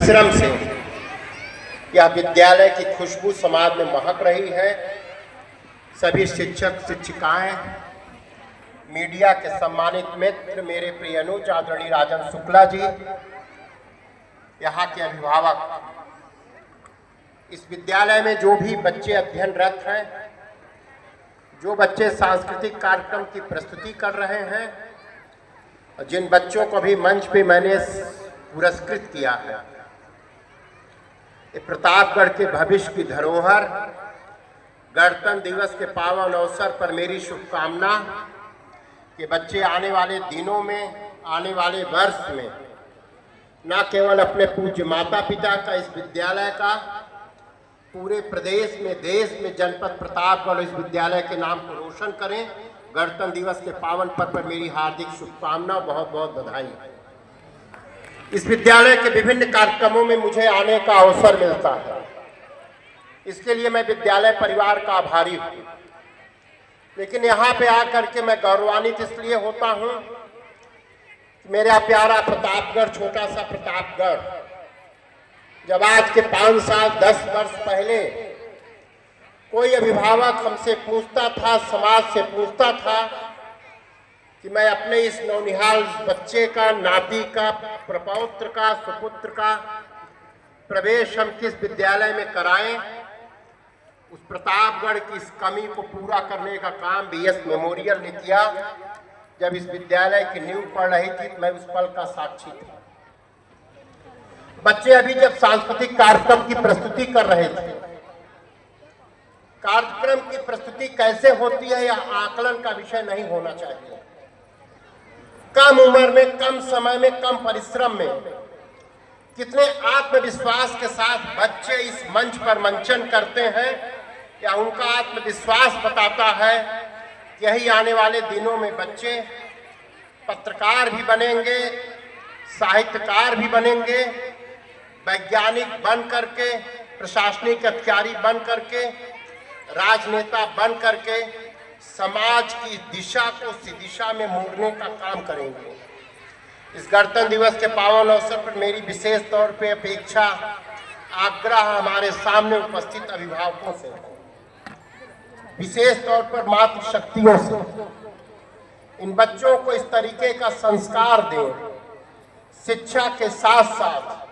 परिश्रम से यह विद्यालय की खुशबू समाज में महक रही है। सभी शिक्षक शिक्षिकाएं, मीडिया के सम्मानित मित्र, मेरे प्रिय अनुज आदरणीय राजन शुक्ला जी, यहाँ के अभिभावक, इस विद्यालय में जो भी बच्चे अध्ययनरत हैं, जो बच्चे सांस्कृतिक कार्यक्रम की प्रस्तुति कर रहे हैं, जिन बच्चों को भी मंच पे मैंने पुरस्कृत किया है, प्रतापगढ़ के भविष्य की धरोहर, गणतंत्र दिवस के पावन अवसर पर मेरी शुभकामना कि बच्चे आने वाले दिनों में, आने वाले वर्ष में न केवल अपने पूज्य माता पिता का, इस विद्यालय का, पूरे प्रदेश में, देश में जनपद प्रतापगढ़ इस विद्यालय के नाम को रोशन करें। गणतंत्र दिवस के पावन पर्व पर मेरी हार्दिक शुभकामना, बहुत बहुत बधाई। इस विद्यालय के विभिन्न कार्यक्रमों में मुझे आने का अवसर मिलता है, इसके लिए मैं विद्यालय परिवार का आभारी हूँ। लेकिन यहाँ पे आकर के मैं गौरवान्वित इसलिए होता हूँ, मेरा प्यारा प्रतापगढ़, छोटा सा प्रतापगढ़, जब आज के 5 साल 10 वर्ष पहले कोई अभिभावक हमसे पूछता था, समाज से पूछता था कि मैं अपने इस नौनिहाल बच्चे का, नाती का, प्रपौत्र का, सुपुत्र का प्रवेश हम किस विद्यालय में कराएं, उस प्रतापगढ़ की इस कमी को पूरा करने का काम बीएस मेमोरियल ने किया। जब इस विद्यालय की नींव पड़ रही थी, मैं उस पल का साक्षी था। बच्चे अभी जब सांस्कृतिक कार्यक्रम की प्रस्तुति कर रहे थे, कार्यक्रम की प्रस्तुति कैसे होती है यह आकलन का विषय नहीं होना चाहिए। कम उम्र में, कम समय में, कम परिश्रम में कितने आत्मविश्वास के साथ बच्चे इस मंच पर मंचन करते हैं, या उनका आत्मविश्वास बताता है कि यही आने वाले दिनों में बच्चे पत्रकार भी बनेंगे, साहित्यकार भी बनेंगे, वैज्ञानिक बन करके, प्रशासनिक अधिकारी बन करके, राजनेता बन करके समाज की दिशा को उसी दिशा में मोड़ने का काम करेंगे। इस गणतंत्र दिवस के पावन अवसर पर मेरी विशेष तौर पे अपेक्षा, आग्रह हमारे सामने उपस्थित अभिभावकों से, विशेष तौर पर मातृशक्तियों से, इन बच्चों को इस तरीके का संस्कार दें, शिक्षा के साथ साथ।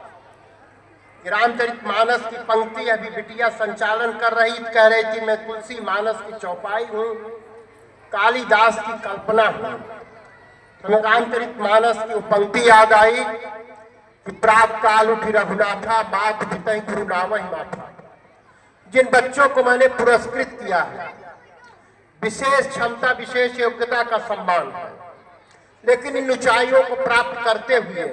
रामचरितमानस की पंक्ति अभी बिटिया संचालन कर रही, कह रही थी मैं तुलसी मानस की चौपाई हूँ, कालिदास की कल्पना हूँ। हमें रामचरितमानस की पंक्ति याद आई कि प्रात काल उठी रघुनाथा, मात पिता गुरु नावहि माथा। जिन बच्चों को मैंने पुरस्कृत किया है, विशेष क्षमता, विशेष योग्यता का सम्मान है, लेकिन इन ऊंचाइयों को प्राप्त करते हुए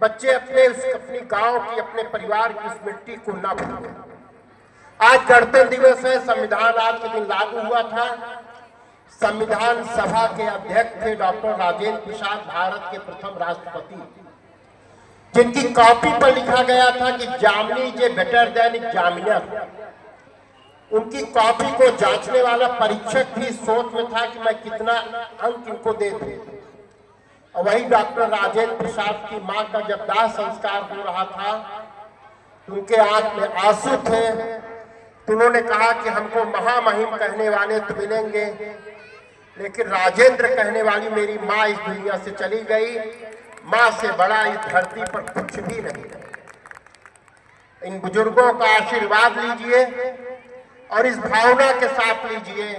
बच्चे अपनी गांव की, अपने परिवार की उस मिट्टी को न भूलें। आज गणतंत्र दिवस है, संविधान आज के दिन लागू हुआ था। संविधान सभा के अध्यक्ष थे डॉक्टर राजेंद्र प्रसाद, भारत के प्रथम राष्ट्रपति, जिनकी कॉपी पर लिखा गया था कि जामिनी इज बेटर देन एग्जामिनर। उनकी कॉपी को जांचने वाला परीक्षक भी सोच में था कि मैं कितना अंक इनको दे दूं। और वही डॉक्टर राजेंद्र प्रसाद की मां का जब दाह संस्कार हो रहा था, तो उनके आंख में आंसू थे, तो उन्होंने कहा कि हमको महामहिम कहने वाले तो मिलेंगे, लेकिन राजेंद्र कहने वाली मेरी माँ इस दुनिया से चली गई। माँ से बड़ा इस धरती पर कुछ भी नहीं है। इन बुजुर्गों का आशीर्वाद लीजिए और इस भावना के साथ लीजिए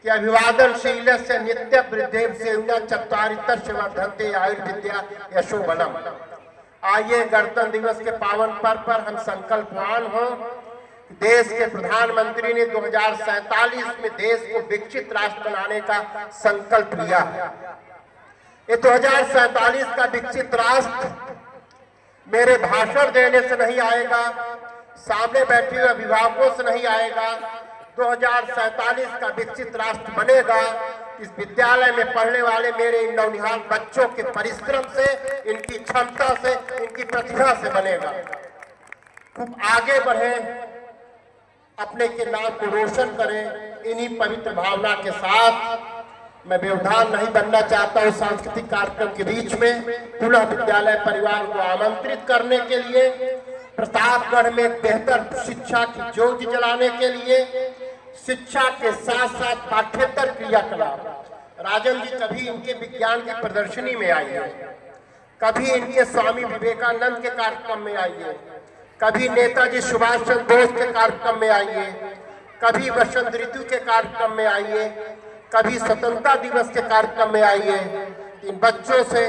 कि अभिवादनशील से नित्य वृद्धेव से चत्वारितस्य वर्धन्ते आयुर्विद्या यशोबलम। आइए गणतंत्र दिवस के पावन पर्व पर हम संकल्पवान हों। देश के प्रधानमंत्री ने 2047 में देश को विकसित राष्ट्र बनाने का संकल्प लिया है। ये 2047 का विकसित राष्ट्र मेरे भाषण देने से नहीं आएगा, सामने बैठे हुए अभिभावकों से नहीं आएगा। 2047 का विकसित राष्ट्र बनेगा इस विद्यालय में पढ़ने वाले मेरे इन नौनिहाल बच्चों के परिश्रम से, इनकी क्षमता से, इनकी प्रतिभा से बनेगा। खूब आगे बढ़े, अपने के नाम को रोशन करें। इन्हीं पवित्र भावना के साथ मैं व्यवधान नहीं बनना चाहता हूँ सांस्कृतिक कार्यक्रम के बीच में। पुनः विद्यालय परिवार को आमंत्रित करने के लिए, प्रतापगढ़ में एक बेहतर शिक्षा की ज्योति जलाने के लिए, शिक्षा के साथ साथ पाठ्येतर क्रियाकलाप। राजन जी कभी इनके विज्ञान की प्रदर्शनी में आइए, कभी इनके स्वामी विवेकानंद के कार्यक्रम में आइए, कभी नेताजी सुभाष चंद्र बोस के कार्यक्रम में आइए, कभी वसंत ऋतु के कार्यक्रम में आइए, कभी स्वतंत्रता दिवस के कार्यक्रम में आइए। इन बच्चों से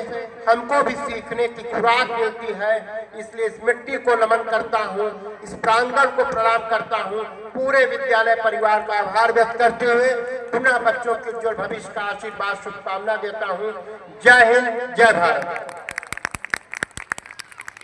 हमको भी सीखने की खुराक मिलती है। इसलिए इस मिट्टी को नमन करता हूँ, इस प्रांगण को प्रणाम करता हूँ, पूरे विद्यालय परिवार का आभार व्यक्त करते हुए पुनः बच्चों के उज्जवल भविष्य का आशीर्वाद शुभकामना देता हूँ। जय हिंद, जय भारत।